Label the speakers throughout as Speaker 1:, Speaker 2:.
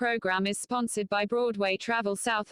Speaker 1: program is sponsored by Broadway Travel South.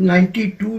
Speaker 2: 92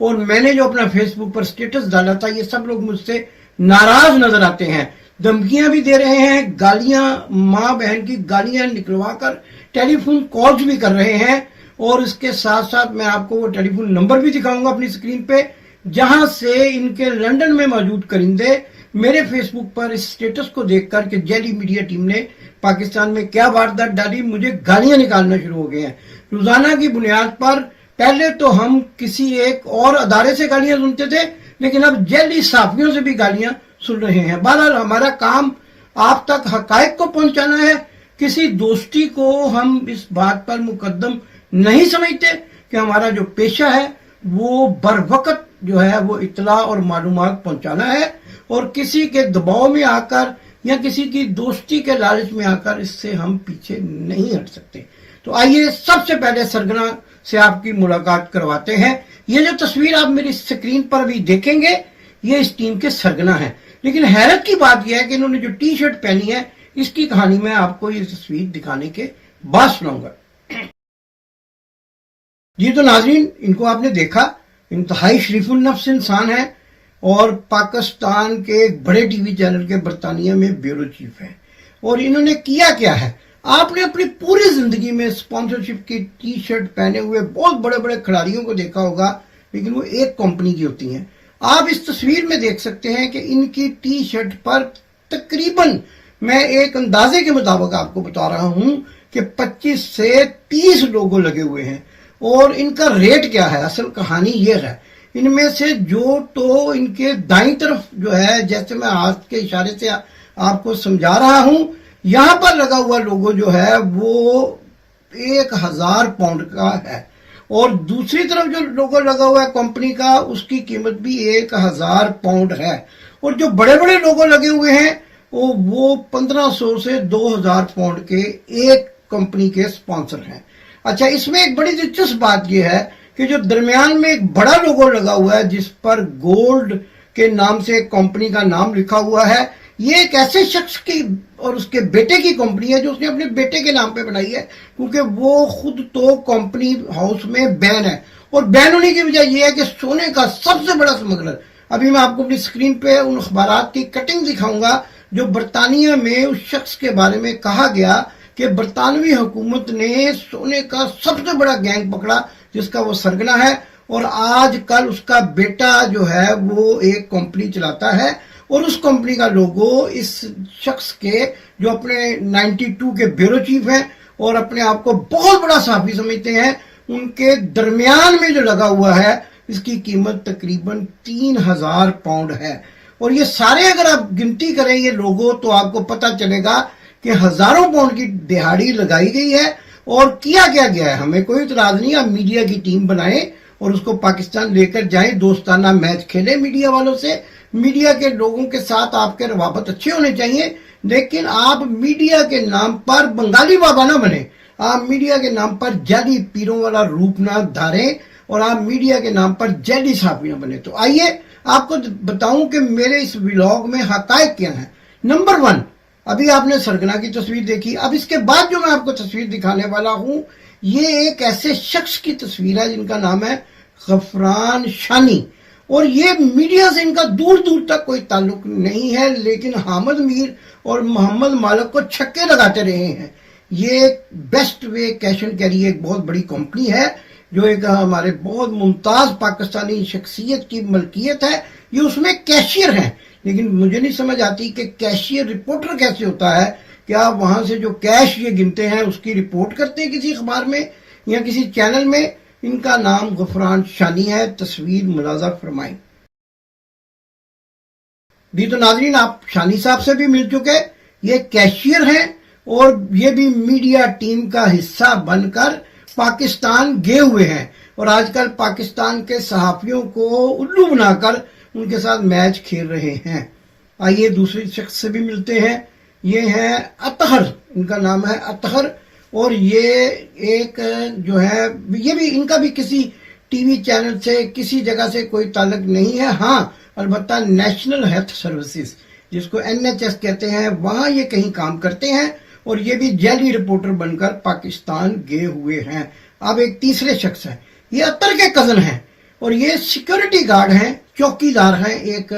Speaker 2: اور میں نے جو اپنا فیس بک پر سٹیٹس ڈالا تھا یہ سب لوگ مجھ سے ناراض نظر آتے ہیں، دھمکیاں بھی دے رہے ہیں، گالیاں، ماں بہن کی گالیاں نکلوا کر ٹیلی فون کالز بھی کر رہے ہیں، اور اس کے ساتھ ساتھ میں آپ کو وہ ٹیلی فون نمبر بھی دکھاؤں گا اپنی اسکرین پہ، جہاں سے ان کے لندن میں موجود کرندے میرے فیس بک پر اس سٹیٹس کو دیکھ کر کہ جیلی میڈیا ٹیم نے پاکستان میں کیا واردات ڈالی، مجھے گالیاں نکالنا شروع ہو گئے ہیں روزانہ کی بنیاد پر۔ پہلے تو ہم کسی ایک اور ادارے سے گالیاں سنتے تھے، لیکن اب جیلی صحافیوں سے بھی گالیاں سن رہے ہیں۔ بہرحال ہمارا کام آپ تک حقائق کو پہنچانا ہے، کسی دوستی کو ہم اس بات پر مقدم نہیں سمجھتے کہ ہمارا جو پیشہ ہے وہ بر وقت جو ہے وہ اطلاع اور معلومات پہنچانا ہے، اور کسی کے دباؤ میں آ کر یا کسی کی دوستی کے لالچ میں آ کر اس سے ہم پیچھے نہیں ہٹ سکتے۔ تو آئیے سب سے پہلے سرگنا سے آپ کی ملاقات کرواتے ہیں۔ یہ جو تصویر آپ میری سکرین پر بھی دیکھیں گے یہ اس ٹیم کے سرگنا ہیں، لیکن حیرت کی بات یہ ہے کہ انہوں نے جو ٹی شرٹ پہنی ہے اس کی کہانی میں آپ کو یہ تصویر دکھانے کے بعد سناؤں گا۔ جی تو ناظرین، ان کو آپ نے دیکھا، انتہائی شریف النفس انسان ہے اور پاکستان کے ایک بڑے ٹی وی چینل کے برطانیہ میں بیورو چیف ہیں، اور انہوں نے کیا ہے، آپ نے اپنی پوری زندگی میں اسپانسرشپ کی ٹی شرٹ پہنے ہوئے بہت بڑے بڑے کھلاڑیوں کو دیکھا ہوگا، لیکن وہ ایک کمپنی کی ہوتی ہیں۔ آپ اس تصویر میں دیکھ سکتے ہیں کہ ان کی ٹی شرٹ پر تقریباً، میں ایک اندازے کے مطابق آپ کو بتا رہا ہوں کہ 25 سے 30 لوگو لگے ہوئے ہیں، اور ان کا ریٹ کیا ہے، اصل کہانی یہ ہے۔ ان میں سے جو تو ان کے دائیں طرف جو ہے، جیسے میں ہاتھ کے اشارے سے آپ کو سمجھا رہا ہوں، یہاں پر لگا ہوا لوگو جو ہے وہ 1000 پاؤنڈ کا ہے، اور دوسری طرف جو لوگو لگا ہوا ہے کمپنی کا اس کی قیمت بھی 1000 پاؤنڈ ہے، اور جو بڑے بڑے لوگو لگے ہوئے ہیں وہ 1500 سے 2000 پاؤنڈ کے ایک کمپنی کے سپانسر ہیں۔ اچھا، اس میں ایک بڑی دلچسپ بات یہ ہے کہ جو درمیان میں ایک بڑا لوگو لگا ہوا ہے جس پر گولڈ کے نام سے ایک کمپنی کا نام لکھا ہوا ہے، یہ ایک ایسے شخص کی اور اس کے بیٹے کی کمپنی ہے جو اس نے اپنے بیٹے کے نام پہ بنائی ہے، کیونکہ وہ خود تو کمپنی ہاؤس میں بین ہے، اور بین ہونے کی وجہ یہ ہے کہ سونے کا سب سے بڑا اسمگلر، ابھی میں آپ کو اپنی سکرین پہ ان اخبارات کی کٹنگ دکھاؤں گا جو برطانیہ میں اس شخص کے بارے میں کہا گیا کہ برطانوی حکومت نے سونے کا سب سے بڑا گینگ پکڑا جس کا وہ سرگنا ہے، اور آج کل اس کا بیٹا جو ہے وہ ایک کمپنی چلاتا ہے، اور اس کمپنی کا لوگو اس شخص کے جو اپنے 92 کے بیورو چیف ہیں اور اپنے آپ کو بہت بڑا صحافی سمجھتے ہیں، ان کے درمیان میں جو لگا ہوا ہے اس کی قیمت تقریباً 3000 پاؤنڈ ہے، اور یہ سارے اگر آپ گنتی کریں یہ لوگو تو آپ کو پتہ چلے گا کہ ہزاروں پاؤنڈ کی دہاڑی لگائی گئی ہے، اور کیا گیا ہے۔ ہمیں کوئی اعتراض نہیں، آپ میڈیا کی ٹیم بنائیں اور اس کو پاکستان لے کر جائیں، دوستانہ میچ کھیلیں میڈیا والوں سے، میڈیا کے لوگوں کے ساتھ آپ کے روابط اچھے ہونے چاہیے، لیکن آپ میڈیا کے نام پر بنگالی بابا نہ بنیں، آپ میڈیا کے نام پر جعلی پیروں والا روپ نہ دھاریں، اور آپ میڈیا کے نام پر جعلی صحافی نہ بنیں۔ تو آئیے آپ کو بتاؤں کہ میرے اس ولاگ میں حقائق کیا ہیں۔ نمبر 1، ابھی آپ نے سرگنا کی تصویر دیکھی، اب اس کے بعد جو میں آپ کو تصویر دکھانے والا ہوں یہ ایک ایسے شخص کی تصویر ہے جن کا نام ہے غفران شانی، اور یہ میڈیا سے ان کا دور دور تک کوئی تعلق نہیں ہے، لیکن حامد میر اور محمد مالک کو چھکے لگاتے رہے ہیں۔ یہ best way cash and carry ایک بہت بڑی کمپنی ہے جو ایک ہمارے بہت ممتاز پاکستانی شخصیت کی ملکیت ہے، یہ اس میں کیشیئر ہیں، لیکن مجھے نہیں سمجھ آتی کہ کیشیئر رپورٹر کیسے ہوتا ہے، کہ آپ وہاں سے جو کیش یہ گنتے ہیں اس کی رپورٹ کرتے ہیں کسی اخبار میں یا کسی چینل میں۔ ان کا نام غفران شانی ہے، تصویر ملاحظہ فرمائیں۔ بھی تو ناظرین، آپ شانی صاحب سے بھی مل چکے، یہ کیشیئر ہیں اور یہ بھی میڈیا ٹیم کا حصہ بن کر پاکستان گئے ہوئے ہیں، اور آج کل پاکستان کے صحافیوں کو الو بنا کر ان کے ساتھ میچ کھیل رہے ہیں۔ آئیے دوسری شخص سے بھی ملتے ہیں، یہ ہے اطہر، ان کا نام ہے اطہر، اور یہ ایک جو ہے یہ بھی ان کا بھی کسی ٹی وی چینل سے کسی جگہ سے کوئی تعلق نہیں ہے، ہاں البتہ نیشنل ہیلتھ سروسز جس کو NHS کہتے ہیں وہاں یہ کہیں کام کرتے ہیں، اور یہ بھی جعلی رپورٹر بن کر پاکستان گئے ہوئے ہیں۔ اب ایک تیسرے شخص ہیں، یہ اطہر کے کزن ہیں، اور یہ سیکورٹی گارڈ ہیں, چوکیدار ہیں ایک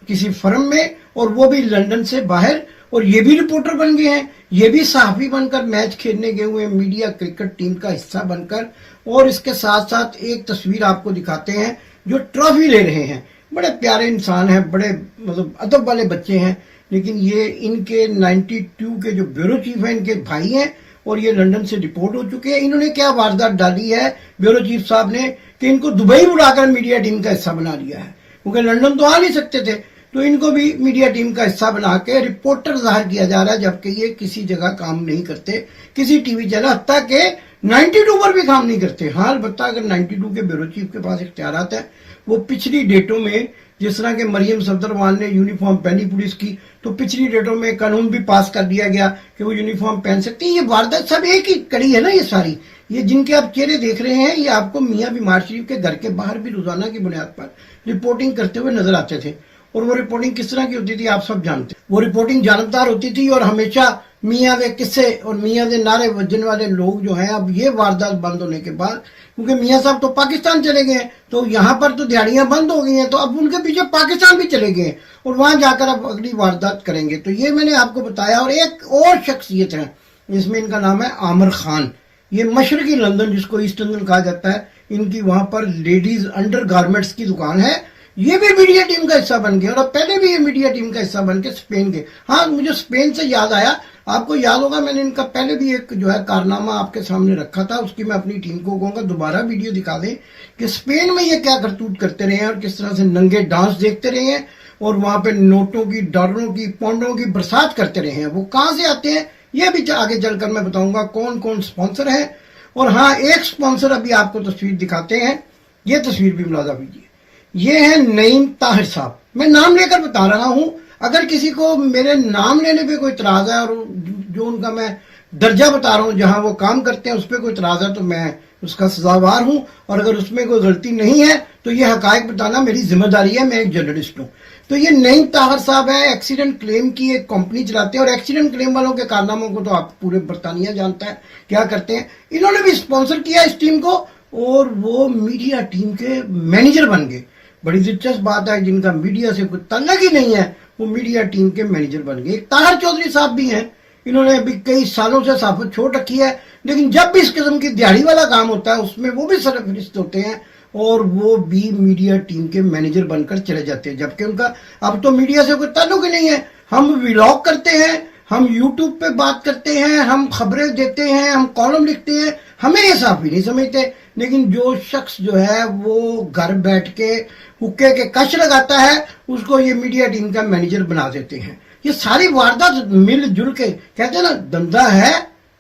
Speaker 2: کسی فرم میں, اور وہ بھی لندن سے باہر, اور یہ بھی رپورٹر بن گئے ہیں, یہ بھی صحافی بن کر میچ کھیلنے گئے ہوئے ہیں, میڈیا کرکٹ ٹیم کا حصہ بن کر. اور اس کے ساتھ ساتھ ایک تصویر آپ کو دکھاتے ہیں جو ٹرافی لے رہے ہیں. بڑے پیارے انسان ہیں, بڑے مطلب ادب والے بچے ہیں, لیکن یہ ان کے 92 کے جو بیورو چیف ہیں ان کے بھائی ہیں, اور یہ لندن سے ڈپورٹ ہو چکے ہیں. انہوں نے کیا واردات ڈالی ہے بیورو چیف صاحب نے کہ ان کو دبئی اڑا کر میڈیا ٹیم کا حصہ بنا دیا ہے, کیونکہ لندن تو آ نہیں سکتے تھے, تو ان کو بھی میڈیا ٹیم کا حصہ بنا کے رپورٹر ظاہر کیا جا رہا ہے, جبکہ یہ کسی جگہ کام نہیں کرتے, کسی ٹی وی چینل, حتیٰ کہ 92 پر بھی کام نہیں کرتے. ہاں البتہ اگر 92 کے بیورو چیف کے پاس اختیارات ہیں, وہ پچھلی ڈیٹوں میں جس طرح کہ مریم صفدروان نے یونیفارم پہنی پولیس کی, تو پچھلی ڈیٹوں میں قانون بھی پاس کر دیا گیا کہ وہ یونیفارم پہن سکتی ہیں. یہ واردات سب ایک ہی کڑی ہے نا, یہ ساری یہ جن کے آپ چہرے دیکھ رہے ہیں, یہ آپ کو میاں بیمار شریف کے گھر کے باہر بھی روزانہ کی بنیاد پر رپورٹنگ کرتے ہوئے نظر آتے تھے. اور وہ رپورٹنگ کس طرح کی ہوتی تھی آپ سب جانتے ہیں. وہ رپورٹنگ جانبدار ہوتی تھی, اور ہمیشہ میاں کے قصے اور میاں کے نعرے وجن والے لوگ جو ہیں, اب یہ واردات بند ہونے کے بعد, کیونکہ میاں صاحب تو پاکستان چلے گئے ہیں, تو یہاں پر تو دیہڑیاں بند ہو گئی ہیں, تو اب ان کے پیچھے پاکستان بھی چلے گئے ہیں, اور وہاں جا کر اب اگلی واردات کریں گے. تو یہ میں نے آپ کو بتایا. اور ایک اور شخصیت ہے, اس میں ان کا نام ہے عامر خان. یہ مشرقی لندن جس کو ایسٹ لندن کہا جاتا ہے, ان کی وہاں پر لیڈیز انڈر گارمنٹس کی دکان ہے. یہ بھی میڈیا ٹیم کا حصہ بن گئے, اور اب پہلے بھی یہ میڈیا ٹیم کا حصہ بن کے اسپین گئے. ہاں مجھے اسپین سے یاد آیا, آپ کو یاد ہوگا میں نے ان کا پہلے بھی ایک جو ہے کارنامہ آپ کے سامنے رکھا تھا, اس کی میں اپنی ٹیم کو کہوں گا دوبارہ ویڈیو دکھا دیں کہ اسپین میں یہ کیا کرتوت کرتے رہے ہیں, اور کس طرح سے ننگے ڈانس دیکھتے رہے ہیں, اور وہاں پہ نوٹوں کی, ڈالروں کی, پاؤنڈوں کی برسات کرتے رہے ہیں. وہ کہاں سے آتے ہیں یہ بھی آگے چل کر میں بتاؤں گا کون کون سپانسر ہیں. اور ہاں ایک سپانسر ابھی آپ کو تصویر دکھاتے ہیں, یہ تصویر بھی ملاحظہ کیجیے. یہ ہے نعیم طاہر صاحب. میں نام لے کر بتا رہا ہوں, اگر کسی کو میرے نام لینے پہ کوئی اعتراض ہے, اور جو ان کا میں درجہ بتا رہا ہوں جہاں وہ کام کرتے ہیں اس پہ کوئی اعتراض ہے, تو میں اس کا سزاوار ہوں, اور اگر اس میں کوئی غلطی نہیں ہے تو یہ حقائق بتانا میری ذمہ داری ہے, میں ایک جرنلسٹ ہوں. تو یہ نعیم طاہر صاحب ہیں, ایکسیڈنٹ کلیم کی ایک کمپنی چلاتے ہیں, اور ایکسیڈنٹ کلیم والوں کے کارناموں کو تو آپ پورے برطانیہ جانتا ہے کیا کرتے ہیں. انہوں نے بھی اسپانسر کیا اس ٹیم کو, اور وہ میڈیا ٹیم کے مینیجر بن گئے. بڑی دلچسپ بات ہے, جن کا میڈیا سے کوئی تعلق ہی نہیں ہے وہ میڈیا ٹیم کے مینیجر بن گئے. ایک طاہر چودھری صاحب بھی ہیں, انہوں نے ابھی کئی سالوں سے صحافت چھوڑ رکھی ہے, لیکن جب بھی اس قسم کی دیہڑی والا کام ہوتا ہے اس میں وہ بھی سرفہرست ہوتے ہیں, اور وہ بھی میڈیا ٹیم کے مینیجر بن کر چلے جاتے ہیں, جبکہ ان کا اب تو میڈیا سے کوئی تعلق ہی نہیں ہے. ہم ولاگ کرتے ہیں, ہم یوٹیوب پہ بات کرتے ہیں, ہم خبریں دیتے ہیں, ہم کالم لکھتے ہیں, ہمیں یہ صحافی نہیں سمجھتے. لیکن جو شخص جو ہے وہ گھر بیٹھ کے حکے کے کش لگاتا ہے, اس کو یہ میڈیا ٹیم کا مینیجر بنا دیتے ہیں. یہ ساری واردات مل جل کے کہتے ہیں نا, دندہ ہے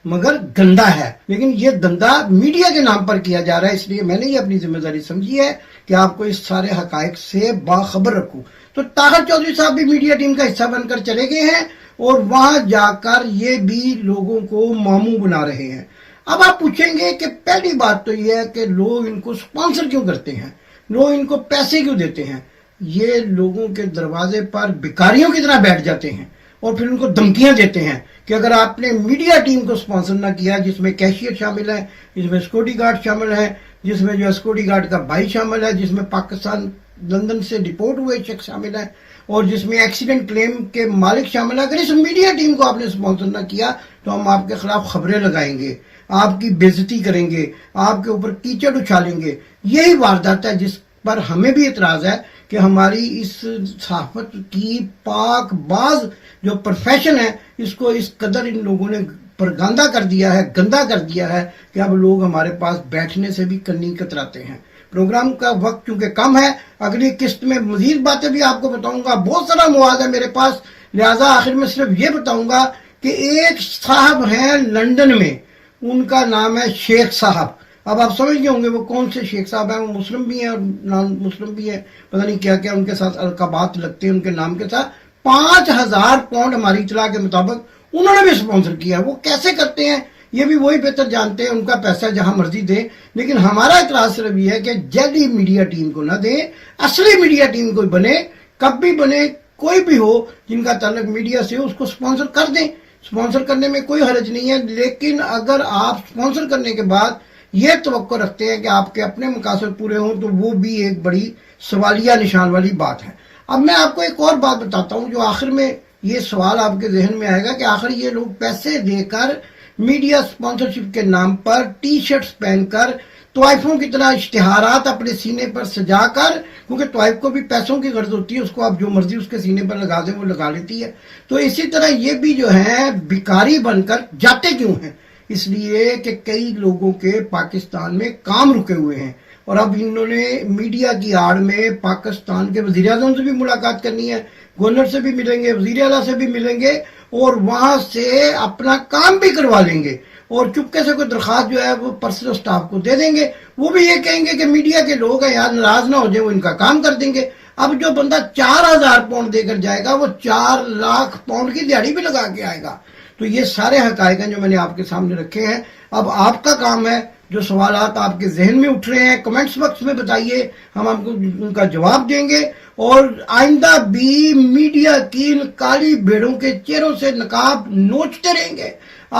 Speaker 2: مگر گندا ہے, لیکن یہ دندہ میڈیا کے نام پر کیا جا رہا ہے. اس لیے میں نے یہ اپنی ذمہ داری سمجھی ہے کہ آپ کو اس سارے حقائق سے باخبر رکھوں. تو طاہر چودھری صاحب بھی میڈیا ٹیم کا حصہ بن کر چلے گئے ہیں, اور وہاں جا کر یہ بھی لوگوں کو ماموں بنا رہے ہیں. اب آپ پوچھیں گے کہ پہلی بات تو یہ ہے کہ لوگ ان کو سپانسر کیوں کرتے ہیں, لوگ ان کو پیسے کیوں دیتے ہیں. یہ لوگوں کے دروازے پر بھکاریوں کی طرح بیٹھ جاتے ہیں, اور پھر ان کو دھمکیاں دیتے ہیں کہ اگر آپ نے میڈیا ٹیم کو سپانسر نہ کیا, جس میں کیشیئر شامل ہے, جس میں سیکورٹی گارڈ شامل ہے, جس میں جو سیکورٹی گارڈ کا بھائی شامل ہے, جس میں پاکستان لندن سے ڈپورٹ ہوئے شخص شامل ہے, اور جس میں ایکسیڈنٹ کلیم کے مالک شامل ہے, اگر اس میڈیا ٹیم کو آپ نے سپانسر نہ کیا تو ہم آپ کے خلاف خبریں لگائیں گے, آپ کی بےعزتی کریں گے, آپ کے اوپر کیچڑ اچھالیں گے. یہی واردات ہے جس پر ہمیں بھی اعتراض ہے کہ ہماری اس صحافت کی پاک باز جو پروفیشن ہے, اس کو اس قدر ان لوگوں نے پرگندہ کر دیا ہے, گندا کر دیا ہے کہ اب لوگ ہمارے پاس بیٹھنے سے بھی کنی کتراتے ہیں. پروگرام کا وقت چونکہ کم ہے, اگلی قسط میں مزید باتیں بھی آپ کو بتاؤں گا, بہت سارا مواد ہے میرے پاس, لہٰذا آخر میں صرف یہ بتاؤں گا کہ ایک صاحب ہیں لندن میں, ان کا نام ہے شیخ صاحب. اب آپ سمجھ گئے ہوں گے وہ کون سے شیخ صاحب ہیں, وہ مسلم بھی ہیں اور نان مسلم بھی ہیں, پتہ نہیں کیا کیا ان کے ساتھ القابات لگتے ہیں ان کے نام کے ساتھ. 5,000 پاؤنڈ ہماری اطلاع کے مطابق انہوں نے بھی سپانسر کیا. وہ کیسے کرتے ہیں یہ بھی وہی بہتر جانتے ہیں, ان کا پیسہ جہاں مرضی دیں, لیکن ہمارا اعتراض صرف یہ ہے کہ جعلی میڈیا ٹیم کو نہ دیں, اصلی میڈیا ٹیم کوئی بنے, کب بھی بنے, کوئی بھی ہو جن کا تعلق میڈیا سے ہو, اس کو سپانسر کر دیں. سپانسر کرنے میں کوئی حرج نہیں ہے, لیکن اگر آپ سپانسر کرنے کے بعد یہ توقع رکھتے ہیں کہ آپ کے اپنے مقاصد پورے ہوں، تو وہ بھی ایک بڑی سوالیہ نشان والی بات ہے۔ اب میں آپ کو ایک اور بات بتاتا ہوں جو آخر میں یہ سوال آپ کے ذہن میں آئے گا کہ آخر یہ لوگ پیسے دے کر میڈیا سپانسرشپ کے نام پر ٹی شرٹس پہن کر طوائفوں کی طرح اشتہارات اپنے سینے پر سجا کر، کیونکہ طوائف کو بھی پیسوں کی غرض ہوتی ہے، اس کو آپ جو مرضی اس کے سینے پر لگا دیں وہ لگا لیتی ہے، تو اسی طرح یہ بھی جو ہیں بھکاری بن کر جاتے کیوں ہیں؟ اس لیے کہ کئی لوگوں کے پاکستان میں کام رکے ہوئے ہیں، اور اب انہوں نے میڈیا کی آڑ میں پاکستان کے وزیر اعظم سے بھی ملاقات کرنی ہے، گورنر سے بھی ملیں گے، وزیر اعلیٰ سے بھی ملیں گے، اور وہاں سے اپنا کام بھی کروا لیں گے، اور چپکے سے کوئی درخواست جو ہے وہ پرسنل سٹاف کو دے دیں گے۔ وہ بھی یہ کہیں گے کہ میڈیا کے لوگ ہیں یار، ناراض نہ ہو جائیں، وہ ان کا کام کر دیں گے۔ اب جو بندہ 4,000 پاؤنڈ دے کر جائے گا وہ 4 لاکھ پاؤنڈ کی دیہڑی بھی لگا کے آئے گا۔ تو یہ سارے حقائق ہیں جو میں نے آپ کے سامنے رکھے ہیں۔ اب آپ کا کام ہے، جو سوالات آپ کے ذہن میں اٹھ رہے ہیں کمنٹس باکس میں بتائیے، ہم آپ کو ان کا جواب دیں گے، اور آئندہ بھی میڈیا کی ان کالی بھیڑوں کے چہروں سے نقاب نوچتے رہیں گے۔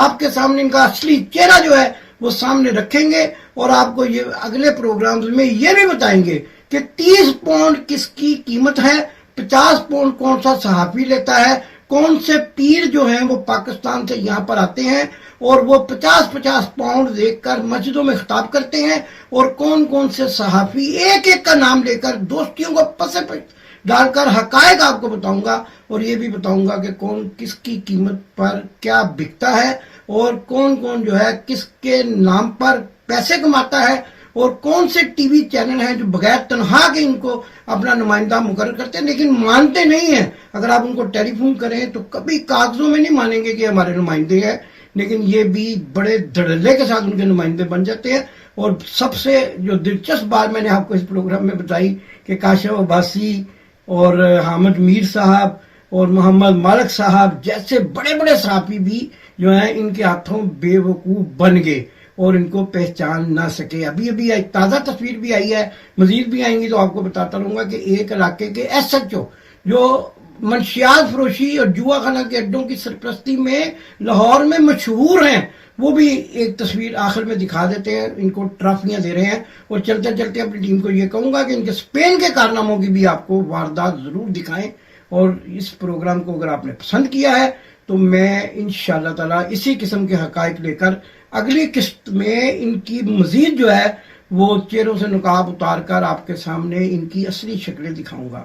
Speaker 2: آپ کے سامنے ان کا اصلی چہرہ جو ہے وہ سامنے رکھیں گے، اور آپ کو یہ اگلے پروگرامز میں یہ بھی بتائیں گے کہ 30 پاؤنڈ کس کی قیمت ہے، 50 پاؤنڈ کون سا صحافی لیتا ہے، کون سے پیر جو ہیں وہ پاکستان سے یہاں پر آتے ہیں اور وہ 50-50 پاؤنڈ دے کر مسجدوں میں خطاب کرتے ہیں، اور کون کون سے صحافی ایک ایک کا نام لے کر دوستیوں کو پسے پہ ڈال کر حقائق آپ کو بتاؤں گا، اور یہ بھی بتاؤں گا کہ کون کس کی قیمت پر کیا بکتا ہے، اور کون کون جو ہے کس کے نام پر پیسے کماتا ہے، اور کون سے ٹی وی چینل ہیں جو بغیر تنخواہ کے ان کو اپنا نمائندہ مقرر کرتے ہیں لیکن مانتے نہیں ہیں۔ اگر آپ ان کو ٹیلی فون کریں تو کبھی کاغذوں میں نہیں مانیں گے کہ ہمارے نمائندے ہیں، لیکن یہ بھی بڑے دھڑلے کے ساتھ ان کے نمائندے بن جاتے ہیں۔ اور سب سے جو دلچسپ بات میں نے آپ کو اس پروگرام میں بتائی کہ کاشف عباسی اور حامد میر صاحب اور محمد مالک صاحب جیسے بڑے بڑے صحافی بھی جو ہیں ان کے ہاتھوں بے وقوف بن گئے اور ان کو پہچان نہ سکے۔ ابھی ایک تازہ تصویر بھی آئی ہے، مزید بھی آئیں گی تو آپ کو بتاتا رہوں گا کہ ایک علاقے کے ایس ایچ او جو منشیات فروشی اور جوا خانہ کے اڈوں کی سرپرستی میں لاہور میں مشہور ہیں، وہ بھی ایک تصویر آخر میں دکھا دیتے ہیں، ان کو ٹرافیاں دے رہے ہیں۔ اور چلتے چلتے اپنی ٹیم کو یہ کہوں گا کہ ان کے اسپین کے کارناموں کی بھی آپ کو واردات ضرور دکھائیں، اور اس پروگرام کو اگر آپ نے پسند کیا ہے تو میں انشاءاللہ تعالی اسی قسم کے حقائق لے کر اگلی قسط میں ان کی مزید جو ہے وہ چہروں سے نقاب اتار کر آپ کے سامنے ان کی اصلی شکلیں دکھاؤں گا۔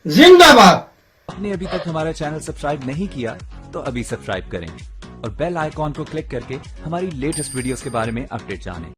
Speaker 2: زندہ باد۔
Speaker 3: آپ نے ابھی تک ہمارا چینل سبسکرائب نہیں کیا تو ابھی سبسکرائب کریں اور بیل آئیکن کو کلک کر کے ہماری لیٹسٹ ویڈیوز کے بارے میں اپڈیٹ جانیں۔